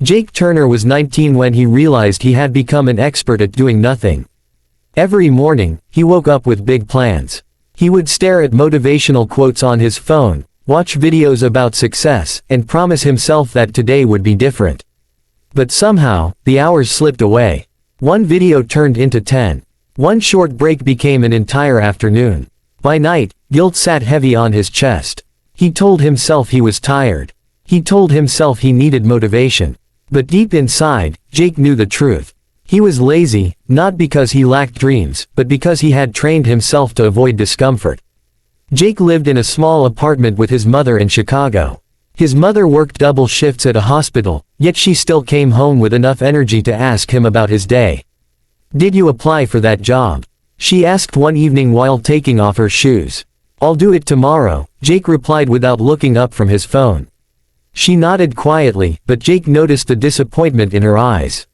Jake Turner was 19 when he realized he had become an expert at doing nothing. Every morning, he woke up with big plans. He would stare at motivational quotes on his phone, watch videos about success, and promise himself that today would be different. But somehow, the hours slipped away. One video turned into 10. One short break became an entire afternoon. By night, guilt sat heavy on his chest. He told himself he was tired. He told himself he needed motivation. But deep inside, Jake knew the truth. He was lazy, not because he lacked dreams, but because he had trained himself to avoid discomfort. Jake lived in a small apartment with his mother in Chicago. His mother worked double shifts at a hospital, yet she still came home with enough energy to ask him about his day. "Did you apply for that job?" she asked one evening while taking off her shoes. "I'll do it tomorrow," Jake replied without looking up from his phone. She nodded quietly, but Jake noticed the disappointment in her eyes.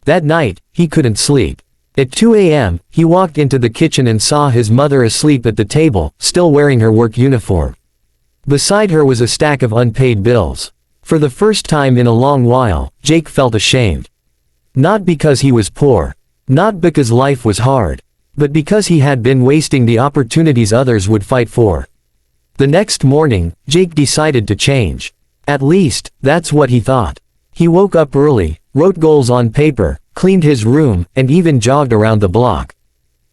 That night, he couldn't sleep. At 2 a.m., he walked into the kitchen and saw his mother asleep at the table, still wearing her work uniform. Beside her was a stack of unpaid bills. For the first time in a long while, Jake felt ashamed. Not because he was poor. Not because life was hard. But because he had been wasting the opportunities others would fight for. The next morning, Jake decided to change. At least, that's what he thought. He woke up early, wrote goals on paper, cleaned his room, and even jogged around the block.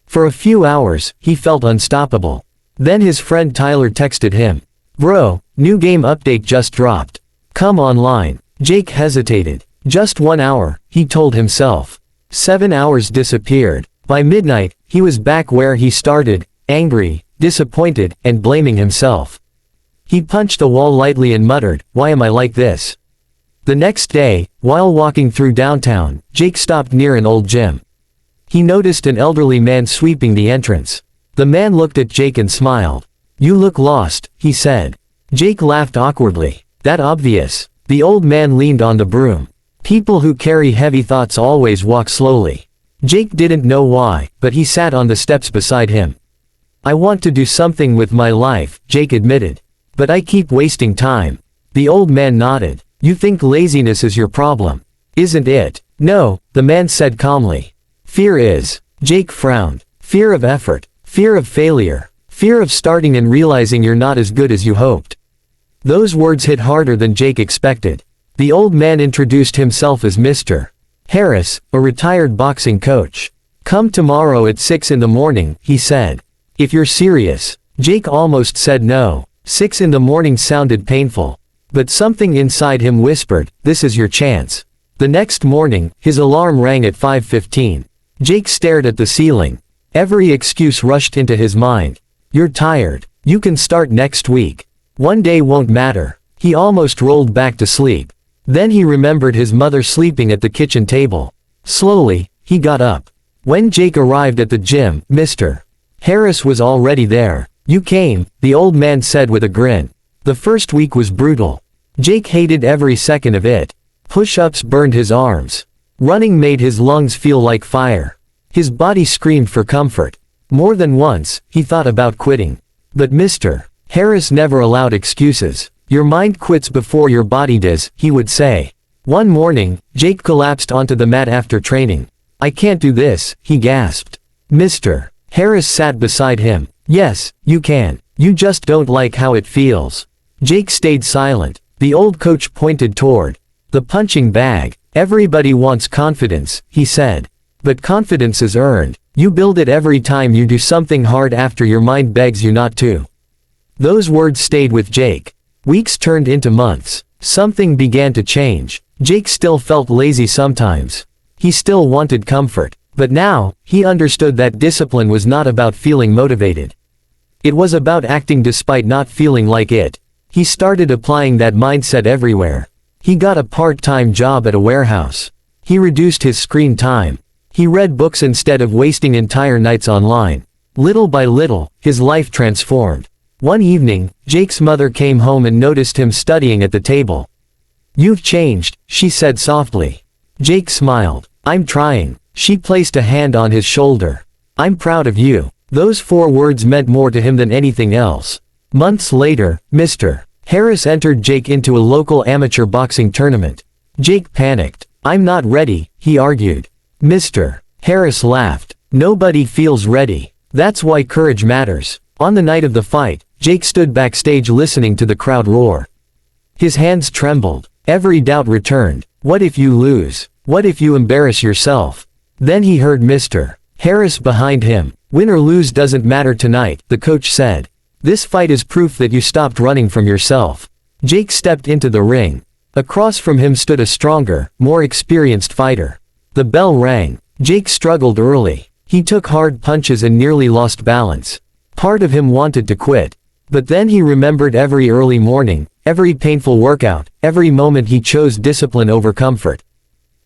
For a few hours, he felt unstoppable. Then his friend Tyler texted him. "Bro, new game update just dropped. Come online." Jake hesitated. Just 1 hour, he told himself. 7 hours disappeared. By midnight, he was back where he started, angry, disappointed, and blaming himself. He punched the wall lightly and muttered, "Why am I like this?" The next day, while walking through downtown, Jake stopped near an old gym. He noticed an elderly man sweeping the entrance. The man looked at Jake and smiled. "You look lost," he said. Jake laughed awkwardly. "That obvious." The old man leaned on the broom. People who carry heavy thoughts always walk slowly. Jake didn't know why, but he sat on the steps beside him. "I want to do something with my life," Jake admitted. "But I keep wasting time." The old man nodded. "You think laziness is your problem, isn't it?" "No," the man said calmly. "Fear is." Jake frowned. "Fear of effort. Fear of failure. Fear of starting and realizing you're not as good as you hoped." Those words hit harder than Jake expected. The old man introduced himself as Mr. Harris, a retired boxing coach. "Come tomorrow at 6 in the morning," he said. "If you're serious." Jake almost said no. 6 in the morning sounded painful. But something inside him whispered, "This is your chance." The next morning, his alarm rang at 5:15. Jake stared at the ceiling. Every excuse rushed into his mind. "You're tired. You can start next week. One day won't matter." He almost rolled back to sleep. Then he remembered his mother sleeping at the kitchen table. Slowly, he got up. When Jake arrived at the gym, Mr. Harris was already there. "You came," the old man said with a grin. The first week was brutal. Jake hated every second of it. Push-ups burned his arms. Running made his lungs feel like fire. His body screamed for comfort. More than once, he thought about quitting. But Mr. Harris never allowed excuses. "Your mind quits before your body does," he would say. One morning, Jake collapsed onto the mat after training. "I can't do this," he gasped. Mr. Harris sat beside him. "Yes, you can. You just don't like how it feels." Jake stayed silent. The old coach pointed toward the punching bag. "Everybody wants confidence," he said. "But confidence is earned. You build it every time you do something hard after your mind begs you not to." Those words stayed with Jake. Weeks turned into months. Something began to change. Jake still felt lazy sometimes. He still wanted comfort. But now, he understood that discipline was not about feeling motivated. It was about acting despite not feeling like it. He started applying that mindset everywhere. He got a part-time job at a warehouse. He reduced his screen time. He read books instead of wasting entire nights online. Little by little, his life transformed. One evening, Jake's mother came home and noticed him studying at the table. "You've changed," she said softly. Jake smiled. "I'm trying." She placed a hand on his shoulder. "I'm proud of you." Those 4 words meant more to him than anything else. Months later, Mr. Harris entered Jake into a local amateur boxing tournament. Jake panicked. "I'm not ready," he argued. Mr. Harris laughed. "Nobody feels ready. That's why courage matters." On the night of the fight, Jake stood backstage listening to the crowd roar. His hands trembled. Every doubt returned. What if you lose? What if you embarrass yourself? Then he heard Mr. Harris behind him. "Win or lose doesn't matter tonight," the coach said. "This fight is proof that you stopped running from yourself." Jake stepped into the ring. Across from him stood a stronger, more experienced fighter. The bell rang. Jake struggled early. He took hard punches and nearly lost balance. Part of him wanted to quit. But then he remembered every early morning, every painful workout, every moment he chose discipline over comfort.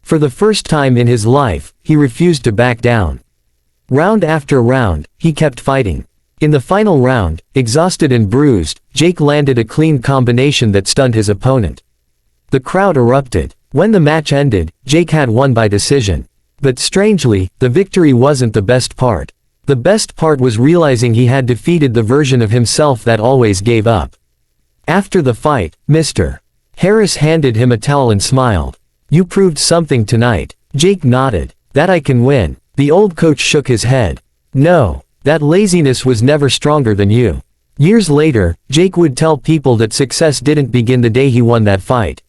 For the first time in his life, he refused to back down. Round after round, he kept fighting. In the final round, exhausted and bruised, Jake landed a clean combination that stunned his opponent. The crowd erupted. When the match ended, Jake had won by decision. But strangely, the victory wasn't the best part. The best part was realizing he had defeated the version of himself that always gave up. After the fight, Mr. Harris handed him a towel and smiled. "You proved something tonight." Jake nodded. "That I can win." The old coach shook his head. "No. That laziness was never stronger than you." Years later, Jake would tell people that success didn't begin the day he won that fight.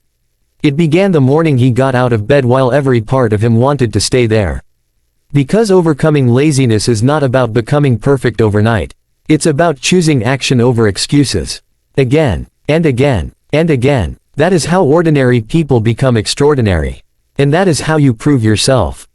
It began the morning he got out of bed while every part of him wanted to stay there. Because overcoming laziness is not about becoming perfect overnight. It's about choosing action over excuses. Again, and again, and again. That is how ordinary people become extraordinary. And that is how you prove yourself.